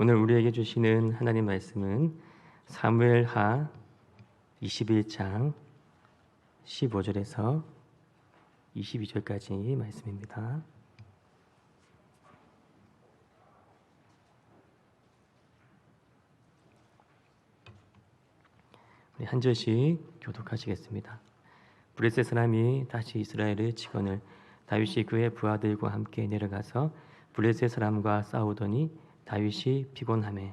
오늘 우리에게 주시는 하나님 말씀은 사무엘하 21장 15절에서 22절까지 말씀입니다. 우리 한 절씩 교독하시겠습니다. 브레셋 사람이 다시 이스라엘의 직원을 다윗이 그의 부하들과 함께 내려가서 브레셋 사람과 싸우더니 다윗이 피곤하매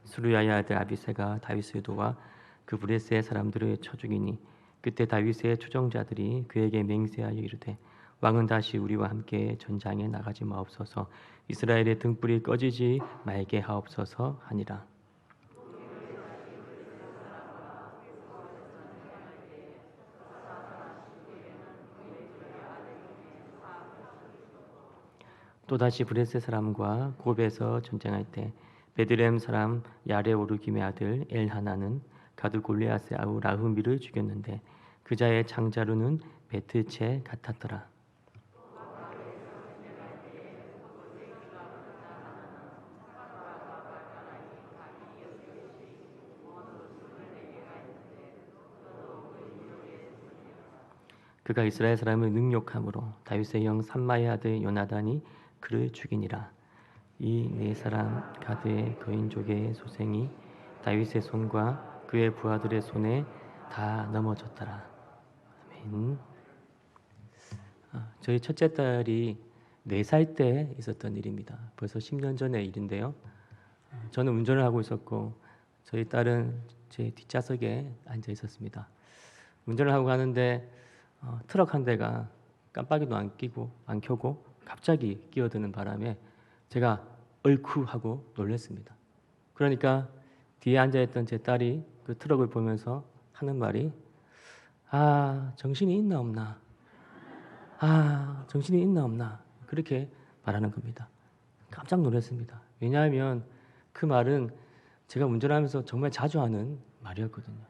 수르야의 아들 아비새가 다윗을 도와 그 브레셋 사람들을 쳐 죽이니 그때 다윗의 추종자들이 그에게 맹세하여 이르되 왕은 다시 우리와 함께 전장에 나가지 마옵소서 이스라엘의 등불이 꺼지지 말게 하옵소서 하니라. 또다시 브레셋 사람과 곱에서 전쟁할 때 베들레헴 사람 야레오르김의 아들 엘하나는 가드 골리앗의 아우 라흐미를 죽였는데 그 자의 장자루는 베트체 같았더라. 그가 이스라엘 사람을 능욕함으로 다윗의 형 삼마의 아들 요나단이 그를 죽이니라. 이 네 사람 가드의 거인족의 소생이 다윗의 손과 그의 부하들의 손에 다 넘어졌더라. 아멘. 저희 첫째 딸이 4살 때 있었던 일입니다. 벌써 10년 전의 일인데요. 저는 운전을 하고 있었고 저희 딸은 제 뒷좌석에 앉아 있었습니다. 운전을 하고 가는데 트럭 한 대가 깜빡이도 안 켜고 갑자기 끼어드는 바람에 제가 얼쿠 하고 놀랐습니다. 그러니까 뒤에 앉아있던 제 딸이 그 트럭을 보면서 하는 말이 정신이 있나 없나? 정신이 있나 없나? 그렇게 말하는 겁니다. 깜짝 놀랐습니다. 왜냐하면 그 말은 제가 운전하면서 정말 자주 하는 말이었거든요.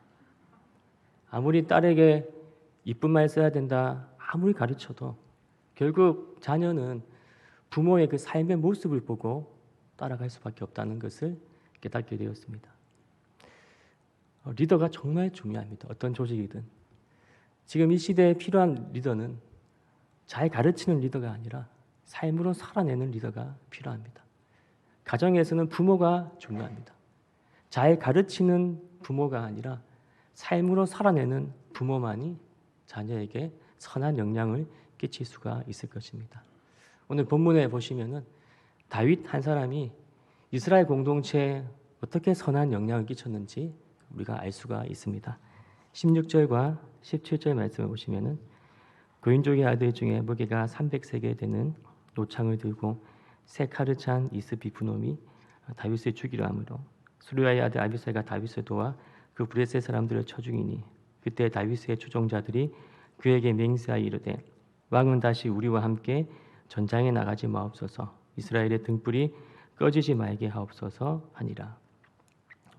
아무리 딸에게 이쁜 말 써야 된다 아무리 가르쳐도 결국 자녀는 부모의 그 삶의 모습을 보고 따라갈 수밖에 없다는 것을 깨닫게 되었습니다. 리더가 정말 중요합니다. 어떤 조직이든. 지금 이 시대에 필요한 리더는 잘 가르치는 리더가 아니라 삶으로 살아내는 리더가 필요합니다. 가정에서는 부모가 중요합니다. 잘 가르치는 부모가 아니라 삶으로 살아내는 부모만이 자녀에게 선한 영향을 끼칠 수가 있을 것입니다. 오늘 본문에 보시면은 다윗 한 사람이 이스라엘 공동체에 어떻게 선한 영향을 끼쳤는지 우리가 알 수가 있습니다. 16절과 17절 말씀을 보시면은 고인족의 아들 중에 무게가 300세겔 되는 노창을 들고 새 칼을 찬 이스비브놈이 다윗을 죽이려 하므로 수르야의 아들 아비새가 다윗을 도와 그 브레셋 사람들을 쳐 죽이니 그때 다윗의 추종자들이 그에게 맹세하여 이르되 왕은 다시 우리와 함께 전장에 나가지 마옵소서 이스라엘의 등불이 꺼지지 말게 하옵소서 하니라.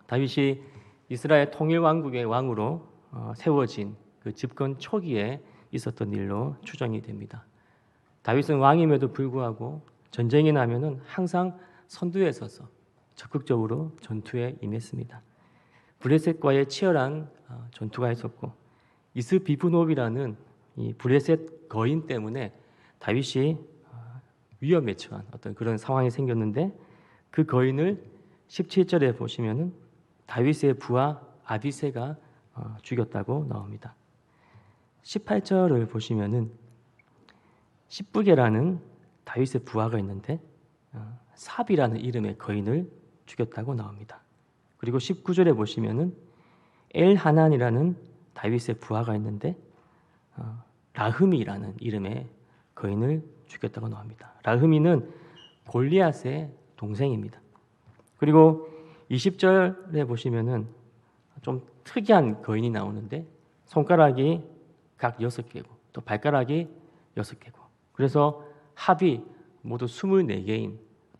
다윗이 이스라엘 통일 왕국의 왕으로 세워진 그 집권 초기에 있었던 일로 추정이 됩니다. 다윗은 왕임에도 불구하고 전쟁이 나면은 항상 선두에 서서 적극적으로 전투에 임했습니다. 브레셋과의 치열한 전투가 있었고 이스비브노비라는 이 브레셋 거인 때문에 다윗이 위험에 처한 어떤 그런 상황이 생겼는데 그 거인을 17절에 보시면은 다윗의 부하 아비새가 죽였다고 나옵니다. 18절을 보시면은 십부게라는 다윗의 부하가 있는데 삽이라는 이름의 거인을 죽였다고 나옵니다. 그리고 19절에 보시면은 엘하난이라는 다윗의 부하가 있는데 라흐미라는 이름의 거인을 죽였다고 나옵니다. 라흐미는 골리앗의 동생입니다. 그리고 20절에 보시면은 좀 특이한 거인이 나오는데 손가락이 각 6개고 또 발가락이 6개고 그래서 합이 모두 24개인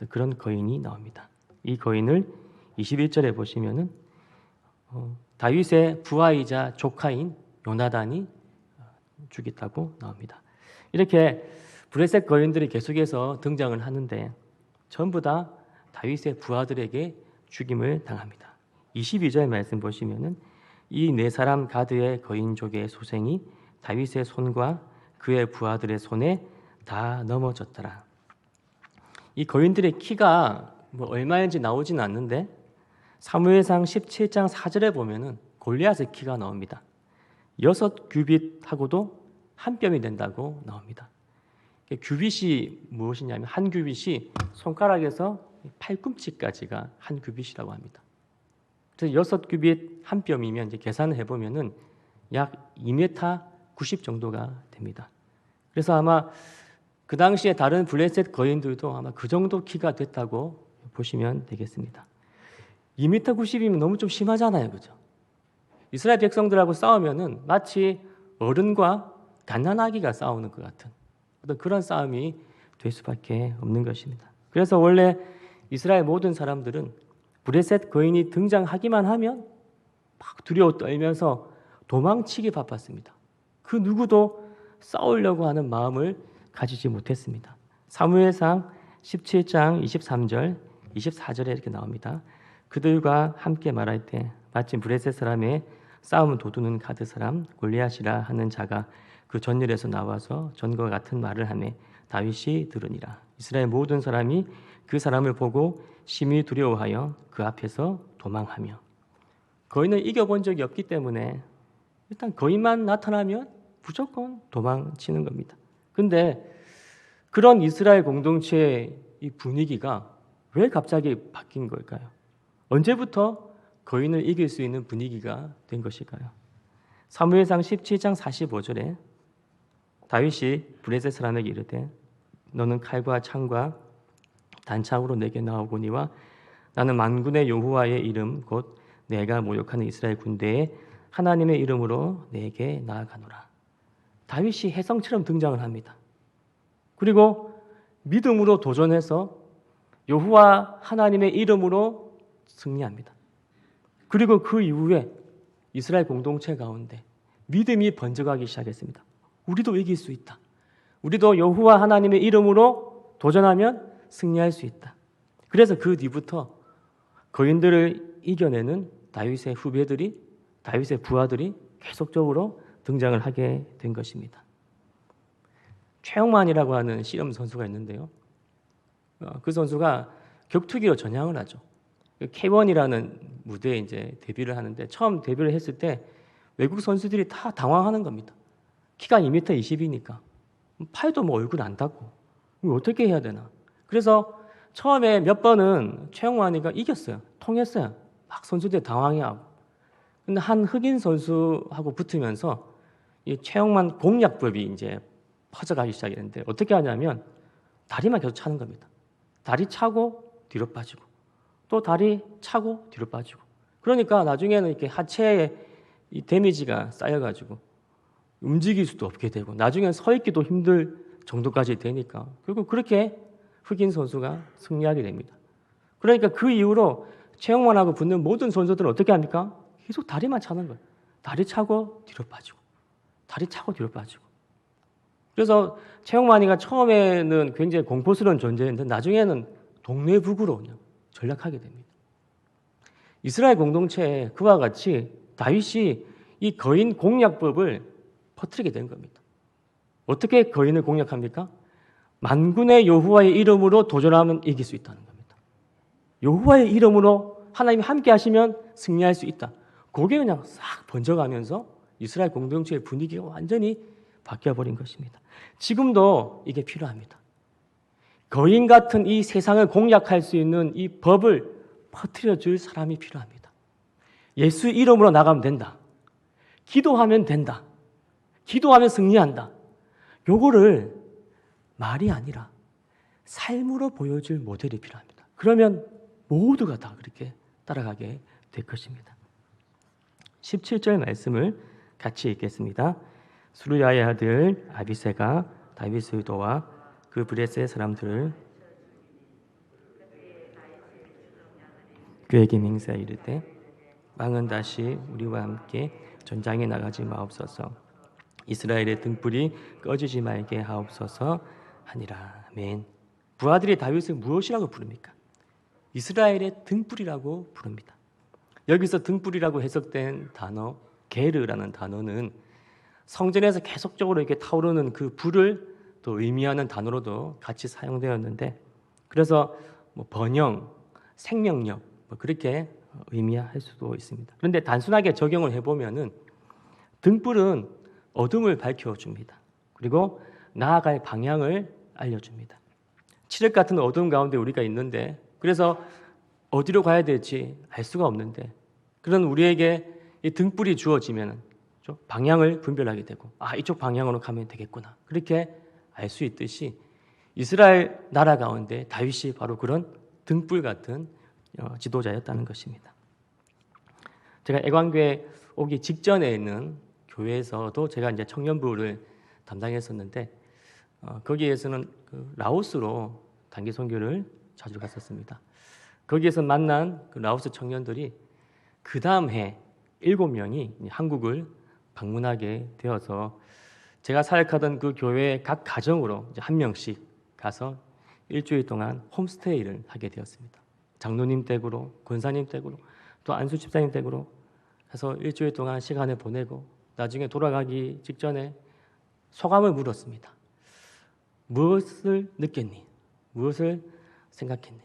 그런 거인이 나옵니다. 이 거인을 21절에 보시면은 다윗의 부하이자 조카인 요나단이 죽였다고 나옵니다. 이렇게 브레셋 거인들이 계속해서 등장을 하는데 전부 다 다윗의 부하들에게 죽임을 당합니다. 22절 말씀 보시면은 이 네 사람 가드의 거인족의 소생이 다윗의 손과 그의 부하들의 손에 다 넘어졌더라. 이 거인들의 키가 뭐 얼마인지 나오진 않는데 사무엘상 17장 4절에 보면은 골리앗의 키가 나옵니다. 6규빗하고도 한 뼘이 된다고 나옵니다. 규빗이 무엇이냐면 한 규빗이 손가락에서 팔꿈치까지가 한 규빗이라고 합니다. 그래서 6규빗 한 뼘이면 이제 계산을 해보면은 약 2m 90 정도가 됩니다. 그래서 아마 그 당시에 다른 블레셋 거인들도 아마 그 정도 키가 됐다고 보시면 되겠습니다. 2m 90이면 너무 좀 심하잖아요, 그죠? 이스라엘 백성들하고 싸우면은 마치 어른과 갓난아기가 싸우는 것 같은 어떤 그런 싸움이 될 수밖에 없는 것입니다. 그래서 원래 이스라엘 모든 사람들은 브레셋 거인이 등장하기만 하면 막 두려워 떨면서 도망치기 바빴습니다. 그 누구도 싸우려고 하는 마음을 가지지 못했습니다. 사무엘상 17장 23절, 24절에 이렇게 나옵니다. 그들과 함께 말할 때 마침 브레셋 사람의 싸움을 도두는 가드 사람 골리앗이라 하는 자가 그 전열에서 나와서 전과 같은 말을 하매 다윗이 들으니라. 이스라엘 모든 사람이 그 사람을 보고 심히 두려워하여 그 앞에서 도망하며 거인을 이겨본 적이 없기 때문에 일단 거인만 나타나면 무조건 도망치는 겁니다. 근데 그런 이스라엘 공동체의 이 분위기가 왜 갑자기 바뀐 걸까요? 언제부터 거인을 이길 수 있는 분위기가 된 것일까요? 사무엘상 17장 45절에 다윗이 브레셋 사람에게 이르되 너는 칼과 창과 단창으로 내게 나오거니와 나는 만군의 여호와의 이름 곧 내가 모욕하는 이스라엘 군대의 하나님의 이름으로 내게 나아가노라. 다윗이 혜성처럼 등장을 합니다. 그리고 믿음으로 도전해서 여호와 하나님의 이름으로 승리합니다. 그리고 그 이후에 이스라엘 공동체 가운데 믿음이 번져가기 시작했습니다. 우리도 이길 수 있다. 우리도 여호와 하나님의 이름으로 도전하면 승리할 수 있다. 그래서 그 뒤부터 거인들을 이겨내는 다윗의 후배들이, 다윗의 부하들이 계속적으로 등장을 하게 된 것입니다. 최영만이라고 하는 씨름 선수가 있는데요. 그 선수가 격투기로 전향을 하죠. K1이라는 무대에 이제 데뷔를 하는데 처음 데뷔를 했을 때 외국 선수들이 다 당황하는 겁니다. 키가 2m 20이니까 팔도 뭐 얼굴 안 닿고 이거 어떻게 해야 되나. 그래서 처음에 몇 번은 최영만이가 이겼어요. 통했어요. 막 선수들 당황해하고. 근데 한 흑인 선수하고 붙으면서 이 최영만 공략법이 이제 퍼져가기 시작했는데 어떻게 하냐면 다리만 계속 차는 겁니다. 다리 차고 뒤로 빠지고 또 다리 차고 뒤로 빠지고. 그러니까 나중에는 이렇게 하체에 이 데미지가 쌓여가지고 움직일 수도 없게 되고 나중에는 서 있기도 힘들 정도까지 되니까 결국 그렇게 흑인 선수가 승리하게 됩니다. 그러니까 그 이후로 최영만하고 붙는 모든 선수들은 어떻게 합니까? 계속 다리만 차는 거예요. 다리 차고 뒤로 빠지고 다리 차고 뒤로 빠지고. 그래서 최영만이가 처음에는 굉장히 공포스러운 존재였는데 나중에는 동네북으로 그냥 전락하게 됩니다. 이스라엘 공동체에 그와 같이 다윗이 이 거인 공략법을 퍼뜨리게 된 겁니다. 어떻게 거인을 공략합니까? 만군의 여호와의 이름으로 도전하면 이길 수 있다는 겁니다. 여호와의 이름으로 하나님이 함께 하시면 승리할 수 있다. 그게 그냥 싹 번져가면서 이스라엘 공동체의 분위기가 완전히 바뀌어버린 것입니다. 지금도 이게 필요합니다. 거인 같은 이 세상을 공략할 수 있는 이 법을 퍼뜨려 줄 사람이 필요합니다. 예수 이름으로 나가면 된다. 기도하면 된다. 기도하면 승리한다. 요거를 말이 아니라 삶으로 보여줄 모델이 필요합니다. 그러면 모두가 다 그렇게 따라가게 될 것입니다. 17절 말씀을 같이 읽겠습니다. 수르야의 아들 아비새가 다윗의 도와 그 브레스의 사람들을 그에게 맹세하여 이르되 왕은 다시 우리와 함께 전장에 나가지 마옵소서. 이스라엘의 등불이 꺼지지 말게 하옵소서 하니라. 아멘. 부하들이 다윗을 무엇이라고 부릅니까? 이스라엘의 등불이라고 부릅니다. 여기서 등불이라고 해석된 단어 게르라는 단어는 성전에서 계속적으로 이렇게 타오르는 그 불을 또 의미하는 단어로도 같이 사용되었는데, 그래서 번영, 생명력 그렇게 의미할 수도 있습니다. 그런데 단순하게 적용을 해보면은 등불은 어둠을 밝혀줍니다. 그리고 나아갈 방향을 알려줍니다. 칠흑 같은 어둠 가운데 우리가 있는데, 그래서 어디로 가야 될지 알 수가 없는데, 그런 우리에게 이 등불이 주어지면 방향을 분별하게 되고, 이쪽 방향으로 가면 되겠구나, 그렇게 알 수 있듯이 이스라엘 나라 가운데 다윗이 바로 그런 등불 같은 지도자였다는 것입니다. 제가 애광교회 오기 직전에 있는 교회에서도 제가 이제 청년부를 담당했었는데, 거기에서는 라오스로 단기 선교를 자주 갔었습니다. 거기에서 만난 그 라오스 청년들이 그 다음 해 7명이 한국을 방문하게 되어서 제가 사역하던 그 교회 각 가정으로 이제 한 명씩 가서 일주일 동안 홈스테이를 하게 되었습니다. 장로님 댁으로, 권사님 댁으로, 또 안수 집사님 댁으로 해서 일주일 동안 시간을 보내고, 나중에 돌아가기 직전에 소감을 물었습니다. 무엇을 느꼈니? 무엇을 생각했니?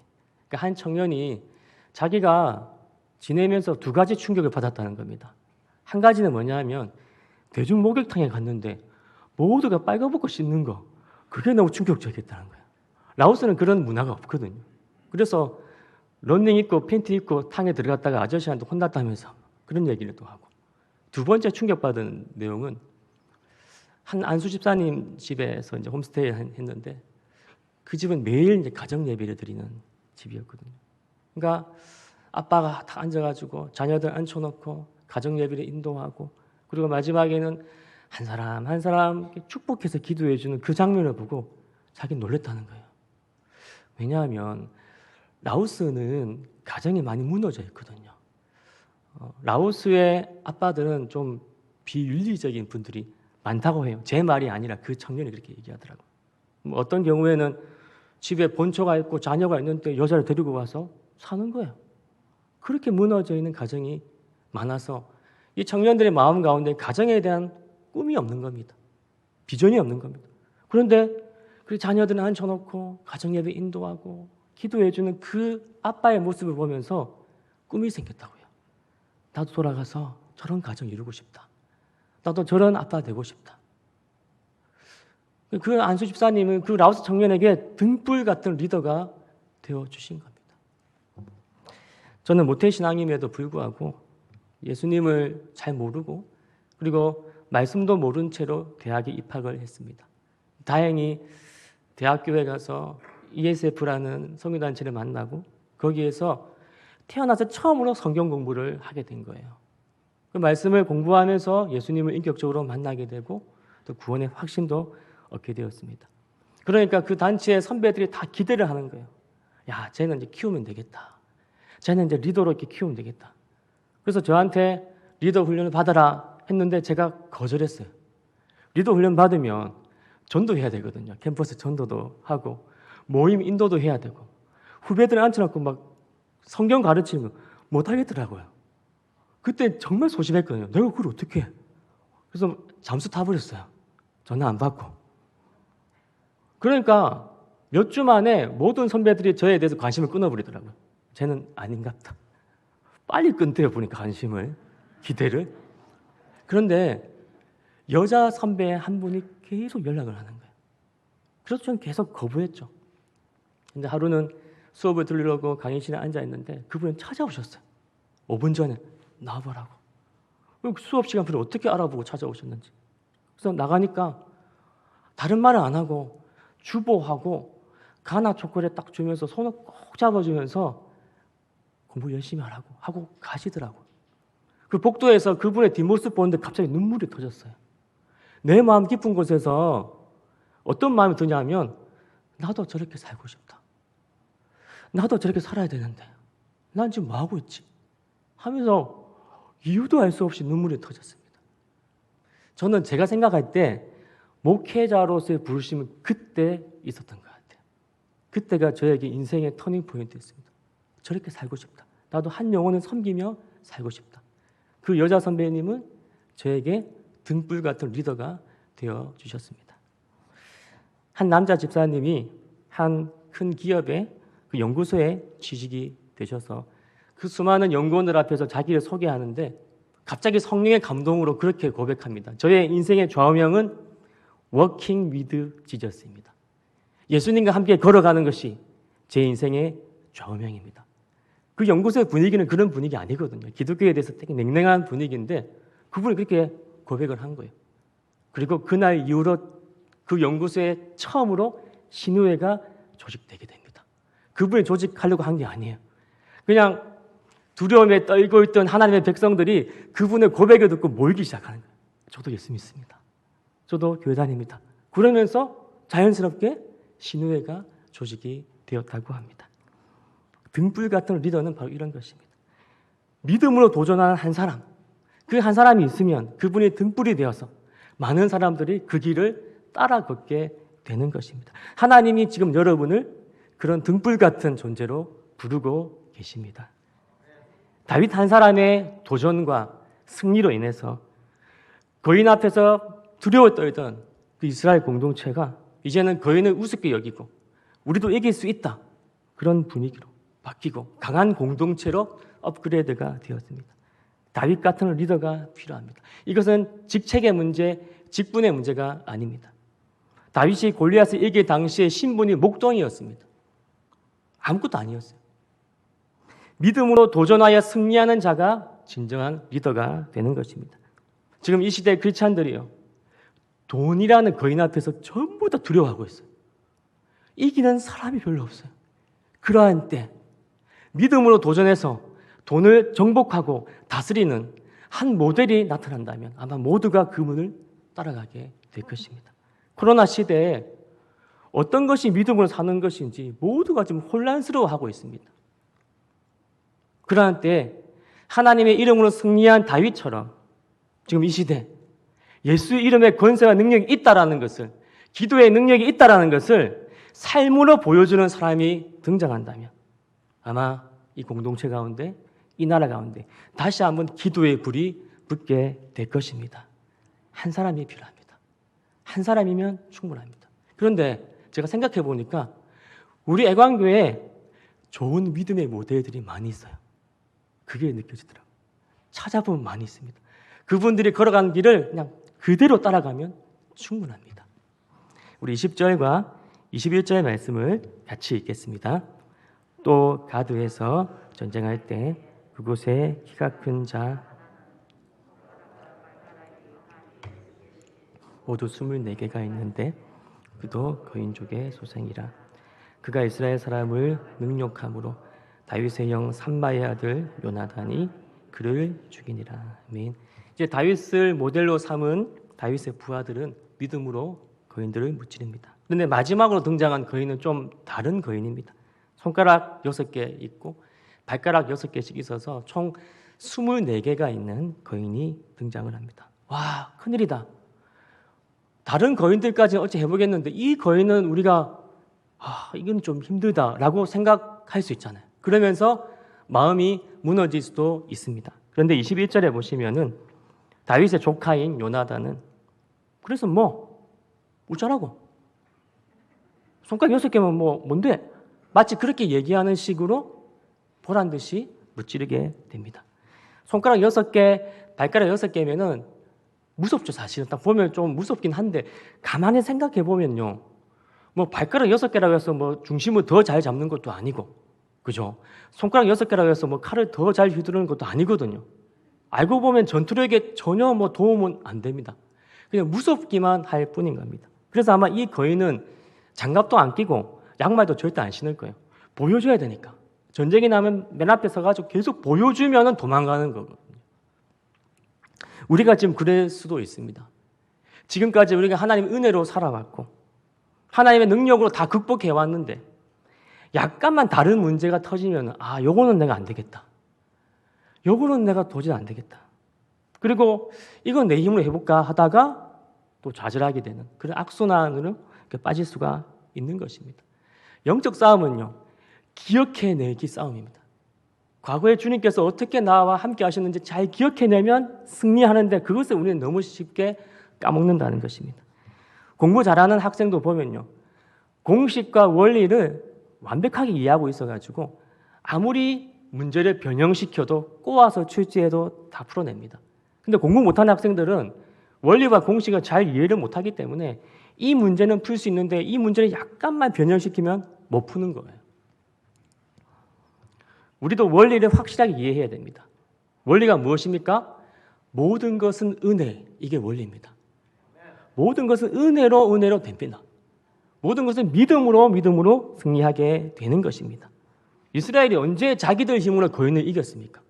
그러니까 한 청년이 자기가 지내면서 두 가지 충격을 받았다는 겁니다. 한 가지는 뭐냐면 대중 목욕탕에 갔는데 모두가 빨가벗고 씻는 거, 그게 너무 충격적이었다는 거예요. 라오스는 그런 문화가 없거든요. 그래서 런닝 입고 팬티 입고 탕에 들어갔다가 아저씨한테 혼났다면서 그런 얘기를 또 하고, 두 번째 충격받은 내용은 한 안수 집사님 집에서 이제 홈스테이 했는데, 그 집은 매일 이제 가정 예배를 드리는 집이었거든요. 그러니까 아빠가 다 앉아가지고 자녀들 앉혀놓고 가정 예배를 인도하고, 그리고 마지막에는 한 사람 한 사람 축복해서 기도해주는 그 장면을 보고 자기는 놀랬다는 거예요. 왜냐하면 라오스는 가정이 많이 무너져 있거든요. 라오스의 아빠들은 좀 비윤리적인 분들이 많다고 해요. 제 말이 아니라 그 청년이 그렇게 얘기하더라고요. 어떤 경우에는 집에 본처가 있고 자녀가 있는데 여자를 데리고 와서 사는 거예요. 그렇게 무너져 있는 가정이 많아서 이 청년들의 마음 가운데 가정에 대한 꿈이 없는 겁니다. 비전이 없는 겁니다. 그런데 그 자녀들은 앉혀놓고 가정 예배 인도하고 기도해주는 그 아빠의 모습을 보면서 꿈이 생겼다고요. 나도 돌아가서 저런 가정 이루고 싶다. 나도 저런 아빠 되고 싶다. 그 안수 집사님은 그 라오스 청년에게 등불 같은 리더가 되어주신 겁니다. 저는 모태신앙임에도 불구하고 예수님을 잘 모르고, 그리고 말씀도 모른 채로 대학에 입학을 했습니다. 다행히 대학교에 가서 ESF라는 성교단체를 만나고, 거기에서 태어나서 처음으로 성경 공부를 하게 된 거예요. 그 말씀을 공부하면서 예수님을 인격적으로 만나게 되고, 또 구원의 확신도 얻게 되었습니다. 그러니까 그 단체의 선배들이 다 기대를 하는 거예요. 야, 쟤는 이제 키우면 되겠다. 쟤는 이제 리더로 이렇게 키우면 되겠다. 그래서 저한테 리더 훈련을 받아라 했는데 제가 거절했어요. 리더 훈련 받으면 전도해야 되거든요. 캠퍼스 전도도 하고 모임 인도도 해야 되고, 후배들 앉혀놓고 막 성경 가르치면 못하겠더라고요. 그때 정말 소심했거든요. 내가 그걸 어떻게 해? 그래서 잠수 타버렸어요. 전화 안 받고. 그러니까 몇 주 만에 모든 선배들이 저에 대해서 관심을 끊어버리더라고요. 쟤는 아닌갑다. 빨리 끊대요, 보니까 관심을, 기대를. 그런데 여자 선배 한 분이 계속 연락을 하는 거예요. 그래서 저는 계속 거부했죠. 근데 하루는 수업을 들으려고 강의실에 앉아 있는데 그분은 찾아오셨어요. 5분 전에 나와보라고. 수업 시간표를 어떻게 알아보고 찾아오셨는지. 그래서 나가니까 다른 말은 안 하고 주보하고 가나 초콜릿 딱 주면서 손을 꼭 잡아주면서 공부 열심히 하라고 하고 가시더라고요. 그 복도에서 그분의 뒷모습 보는데 갑자기 눈물이 터졌어요. 내 마음 깊은 곳에서 어떤 마음이 드냐면, 나도 저렇게 살고 싶다. 나도 저렇게 살아야 되는데 난 지금 뭐하고 있지? 하면서 이유도 알 수 없이 눈물이 터졌습니다. 저는 제가 생각할 때 목회자로서의 부르심은 그때 있었던 것 같아요. 그때가 저에게 인생의 터닝 포인트였습니다. 저렇게 살고 싶다. 나도 한 영혼을 섬기며 살고 싶다. 그 여자 선배님은 저에게 등불 같은 리더가 되어 주셨습니다. 한 남자 집사님이 한 큰 기업의 그 연구소에 취직이 되셔서 그 수많은 연구원들 앞에서 자기를 소개하는데 갑자기 성령의 감동으로 그렇게 고백합니다. 저의 인생의 좌우명은 Walking with Jesus입니다. 예수님과 함께 걸어가는 것이 제 인생의 좌우명입니다. 그 연구소의 분위기는 그런 분위기 아니거든요. 기독교에 대해서 되게 냉랭한 분위기인데 그분이 그렇게 고백을 한 거예요. 그리고 그날 이후로 그 연구소에 처음으로 신우회가 조직되게 됩니다. 그분이 조직하려고 한 게 아니에요. 그냥 두려움에 떨고 있던 하나님의 백성들이 그분의 고백을 듣고 모이기 시작하는 거예요. 저도 예수 믿습니다. 저도 교회 다닙니다. 그러면서 자연스럽게 신우회가 조직이 되었다고 합니다. 등불 같은 리더는 바로 이런 것입니다. 믿음으로 도전하는 한 사람, 그 한 사람이 있으면 그분이 등불이 되어서 많은 사람들이 그 길을 따라 걷게 되는 것입니다. 하나님이 지금 여러분을 그런 등불 같은 존재로 부르고 계십니다. 다윗 한 사람의 도전과 승리로 인해서 거인 앞에서 두려워 떨던 그 이스라엘 공동체가 이제는 거인을 우습게 여기고 우리도 이길 수 있다. 그런 분위기로 바뀌고 강한 공동체로 업그레이드가 되었습니다. 다윗 같은 리더가 필요합니다. 이것은 직책의 문제, 직분의 문제가 아닙니다. 다윗이 골리앗을 이길 당시에 신분이 목동이었습니다. 아무것도 아니었어요. 믿음으로 도전하여 승리하는 자가 진정한 리더가 되는 것입니다. 지금 이 시대 크리스찬들이요, 돈이라는 거인 앞에서 전부 다 두려워하고 있어요. 이기는 사람이 별로 없어요. 그러한 때 믿음으로 도전해서 돈을 정복하고 다스리는 한 모델이 나타난다면 아마 모두가 그분을 따라가게 될 것입니다. 코로나 시대에 어떤 것이 믿음으로 사는 것인지 모두가 지금 혼란스러워하고 있습니다. 그러한 때 하나님의 이름으로 승리한 다윗처럼 지금 이 시대 예수의 이름에 권세와 능력이 있다라는 것을, 기도의 능력이 있다라는 것을 삶으로 보여주는 사람이 등장한다면 아마 이 공동체 가운데, 이 나라 가운데 다시 한번 기도의 불이 붙게 될 것입니다. 한 사람이 필요합니다. 한 사람이면 충분합니다. 그런데 제가 생각해 보니까 우리 애광교회에 좋은 믿음의 모델들이 많이 있어요. 그게 느껴지더라고요. 찾아보면 많이 있습니다. 그분들이 걸어간 길을 그냥 그대로 따라가면 충분합니다. 우리 20절과 21절의 말씀을 같이 읽겠습니다. 또 가드에서 전쟁할 때 그곳에 키가 큰 자 모두 24개가 있는데 그도 거인족의 소생이라. 그가 이스라엘 사람을 능욕함으로 다윗의 형 삼바의 아들 요나단이 그를 죽이니라. 아멘. 이제 다윗을 모델로 삼은 다윗의 부하들은 믿음으로 거인들을 무찌릅니다. 그런데 마지막으로 등장한 거인은 좀 다른 거인입니다. 손가락 6개 있고 발가락 6개씩 있어서 총 24개가 있는 거인이 등장을 합니다. 와, 큰일이다. 다른 거인들까지는 어찌 해보겠는데 이 거인은 우리가 이건 좀 힘들다라고 생각할 수 있잖아요. 그러면서 마음이 무너질 수도 있습니다. 그런데 21절에 보시면은 다윗의 조카인 요나단은 그래서 어쩌라고? 손가락 6개면 뭔데? 마치 그렇게 얘기하는 식으로 보란 듯이 무찌르게 됩니다. 손가락 6개, 발가락 6개면은 무섭죠, 사실은. 딱 보면 좀 무섭긴 한데, 가만히 생각해 보면요. 발가락 6개라고 해서 중심을 더 잘 잡는 것도 아니고, 그죠? 손가락 6개라고 해서 칼을 더 잘 휘두르는 것도 아니거든요. 알고 보면 전투력에 전혀 도움은 안 됩니다. 그냥 무섭기만 할 뿐인 겁니다. 그래서 아마 이 거인은 장갑도 안 끼고 양말도 절대 안 신을 거예요. 보여줘야 되니까. 전쟁이 나면 맨 앞에 서가지고 계속 보여주면 도망가는 거거든요. 우리가 지금 그럴 수도 있습니다. 지금까지 우리가 하나님의 은혜로 살아왔고 하나님의 능력으로 다 극복해 왔는데 약간만 다른 문제가 터지면 요거는 내가 안 되겠다. 요거는 내가 도저히 안 되겠다. 그리고 이건 내 힘으로 해볼까 하다가 또 좌절하게 되는 그런 악순환으로 빠질 수가 있는 것입니다. 영적 싸움은요, 기억해내기 싸움입니다. 과거에 주님께서 어떻게 나와 함께 하셨는지 잘 기억해내면 승리하는데 그것을 우리는 너무 쉽게 까먹는다는 것입니다. 공부 잘하는 학생도 보면요, 공식과 원리를 완벽하게 이해하고 있어가지고 아무리 문제를 변형시켜도 꼬아서 출제해도 다 풀어냅니다. 근데 공부 못하는 학생들은 원리와 공식을 잘 이해를 못하기 때문에 이 문제는 풀 수 있는데 이 문제를 약간만 변형시키면 못 푸는 거예요. 우리도 원리를 확실하게 이해해야 됩니다. 원리가 무엇입니까? 모든 것은 은혜, 이게 원리입니다. 모든 것은 은혜로 됩니다. 모든 것은 믿음으로 승리하게 되는 것입니다. 이스라엘이 언제 자기들 힘으로 거인을 이겼습니까?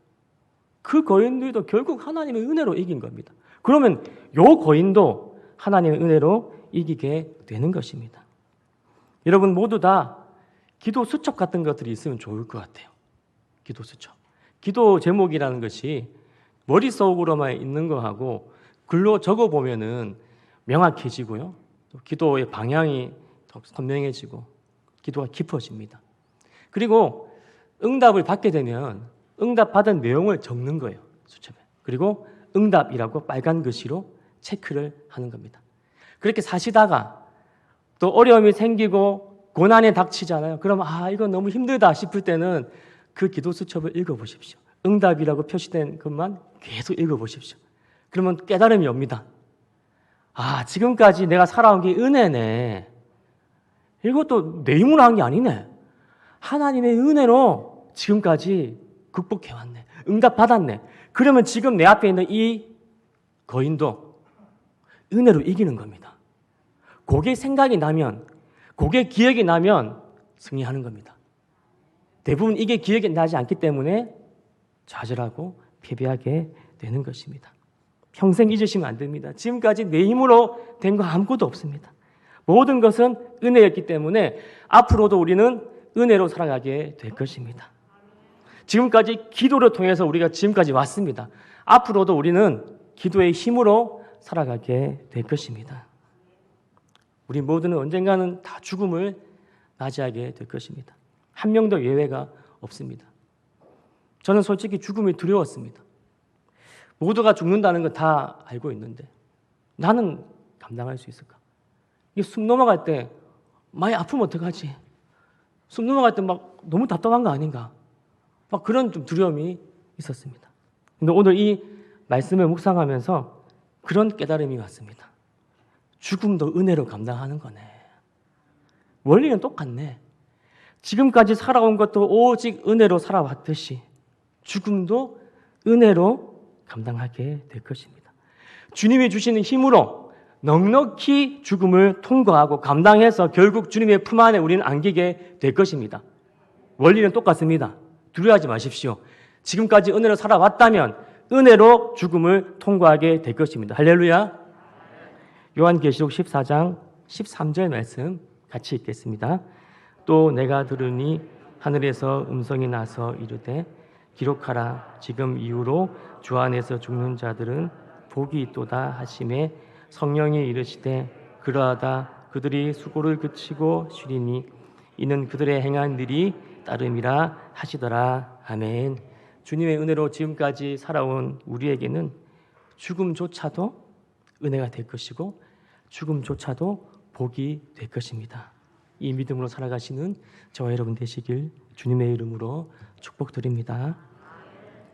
그 거인들도 결국 하나님의 은혜로 이긴 겁니다. 그러면 요 거인도 하나님의 은혜로 이기게 되는 것입니다. 여러분 모두 다 기도 수첩 같은 것들이 있으면 좋을 것 같아요. 기도 수첩. 기도 제목이라는 것이 머릿속으로만 있는 거하고 글로 적어보면은 명확해지고요. 또 기도의 방향이 더 선명해지고 기도가 깊어집니다. 그리고 응답을 받게 되면 응답받은 내용을 적는 거예요. 수첩에. 그리고 응답이라고 빨간 글씨로 체크를 하는 겁니다. 그렇게 사시다가 또 어려움이 생기고 고난에 닥치잖아요. 그럼 이건 너무 힘들다 싶을 때는 그 기도 수첩을 읽어보십시오. 응답이라고 표시된 것만 계속 읽어보십시오. 그러면 깨달음이 옵니다. 지금까지 내가 살아온 게 은혜네. 이것도 내 힘으로 한 게 아니네. 하나님의 은혜로 지금까지 극복해왔네. 응답받았네. 그러면 지금 내 앞에 있는 이 거인도 은혜로 이기는 겁니다. 그게 생각이 나면, 그게 기억이 나면 승리하는 겁니다. 대부분 이게 기억이 나지 않기 때문에 좌절하고 패배하게 되는 것입니다. 평생 잊으시면 안 됩니다. 지금까지 내 힘으로 된 거 아무것도 없습니다. 모든 것은 은혜였기 때문에 앞으로도 우리는 은혜로 살아가게 될 것입니다. 지금까지 기도를 통해서 우리가 지금까지 왔습니다. 앞으로도 우리는 기도의 힘으로 살아가게 될 것입니다. 우리 모두는 언젠가는 다 죽음을 맞이하게 될 것입니다. 한 명도 예외가 없습니다. 저는 솔직히 죽음이 두려웠습니다. 모두가 죽는다는 건 다 알고 있는데 나는 감당할 수 있을까? 이게 숨 넘어갈 때 많이 아프면 어떡하지? 숨 넘어갈 때 막 너무 답답한 거 아닌가? 막 그런 좀 두려움이 있었습니다. 근데 오늘 이 말씀을 묵상하면서 그런 깨달음이 왔습니다. 죽음도 은혜로 감당하는 거네. 원리는 똑같네. 지금까지 살아온 것도 오직 은혜로 살아왔듯이 죽음도 은혜로 감당하게 될 것입니다. 주님이 주시는 힘으로 넉넉히 죽음을 통과하고 감당해서 결국 주님의 품 안에 우리는 안기게 될 것입니다. 원리는 똑같습니다. 두려워하지 마십시오. 지금까지 은혜로 살아왔다면 은혜로 죽음을 통과하게 될 것입니다. 할렐루야. 요한계시록 14장 13절 말씀 같이 읽겠습니다. 또 내가 들으니 하늘에서 음성이 나서 이르되 기록하라. 지금 이후로 주 안에서 죽는 자들은 복이 있도다 하시매 성령이 이르시되 그러하다. 그들이 수고를 그치고 쉬리니 이는 그들의 행한 일이 따름이라 하시더라. 아멘. 주님의 은혜로 지금까지 살아온 우리에게는 죽음조차도 은혜가 될 것이고 죽음조차도 복이 될 것입니다. 이 믿음으로 살아가시는 저와 여러분 되시길 주님의 이름으로 축복드립니다.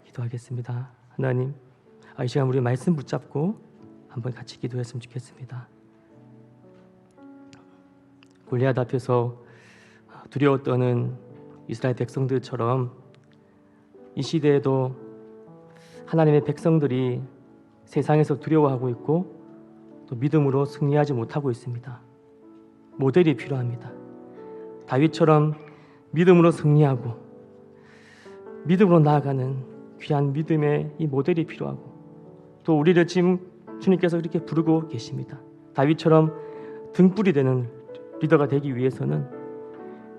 기도하겠습니다. 하나님, 이 시간 우리 말씀 붙잡고 한번 같이 기도했으면 좋겠습니다. 골리앗 앞에서 두려워 떠는 이스라엘 백성들처럼 이 시대에도 하나님의 백성들이 세상에서 두려워하고 있고 또 믿음으로 승리하지 못하고 있습니다. 모델이 필요합니다. 다윗처럼 믿음으로 승리하고 믿음으로 나아가는 귀한 믿음의 이 모델이 필요하고 또 우리를 지금 주님께서 이렇게 부르고 계십니다. 다윗처럼 등불이 되는 리더가 되기 위해서는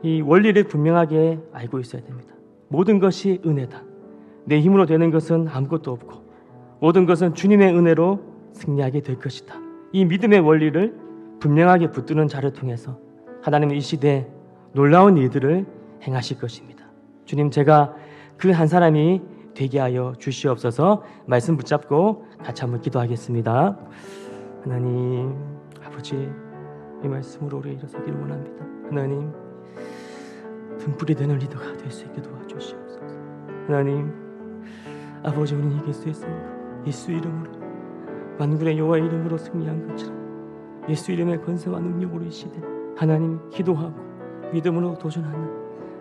이 원리를 분명하게 알고 있어야 됩니다. 모든 것이 은혜다. 내 힘으로 되는 것은 아무것도 없고 모든 것은 주님의 은혜로 승리하게 될 것이다. 이 믿음의 원리를 분명하게 붙드는 자를 통해서 하나님은 이 시대에 놀라운 일들을 행하실 것입니다. 주님, 제가 그 한 사람이 되게 하여 주시옵소서. 말씀 붙잡고 같이 한번 기도하겠습니다. 하나님 아버지, 이 말씀으로 우리 일어서기를 원합니다. 하나님, 등불이 되는 리더가 될 수 있게 도와주시옵소서. 하나님 아버지, 우리는 이길 수 있습니다. 예수 이름으로, 만군의 여호와 이름으로 승리한 것처럼 예수 이름의 권세와 능력으로 이 시대 하나님 기도하고 믿음으로 도전하는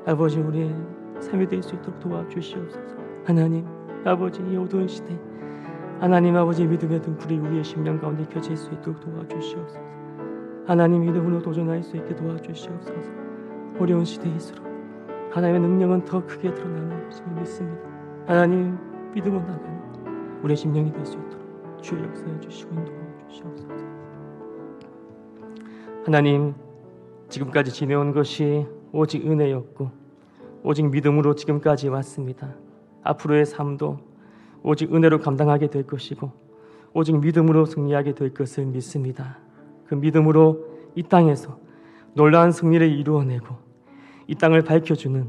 아버지 우리의 삶이 될 수 있도록 도와주시옵소서. 하나님 아버지, 이 어두운 시대 하나님 아버지, 믿음의 등불이 우리의 심령 가운데 켜질 수 있도록 도와주시옵소서. 하나님 믿음으로 도전할 수 있게 도와주시옵소서. 어려운 시대일수록 하나님의 능력은 더 크게 드러나는 것을 믿습니다. 하나님 믿음으로 나가는 우리의 심령이 될 수 있도록 주의 역사해 주시고 인도해 주시옵소서. 하나님, 지금까지 지내온 것이 오직 은혜였고 오직 믿음으로 지금까지 왔습니다. 앞으로의 삶도 오직 은혜로 감당하게 될 것이고 오직 믿음으로 승리하게 될 것을 믿습니다. 그 믿음으로 이 땅에서 놀라운 승리를 이루어내고 이 땅을 밝혀주는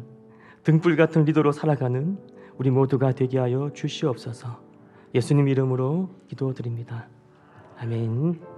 등불 같은 리더로 살아가는 우리 모두가 되게 하여 주시옵소서. 예수님 이름으로 기도드립니다. 아멘.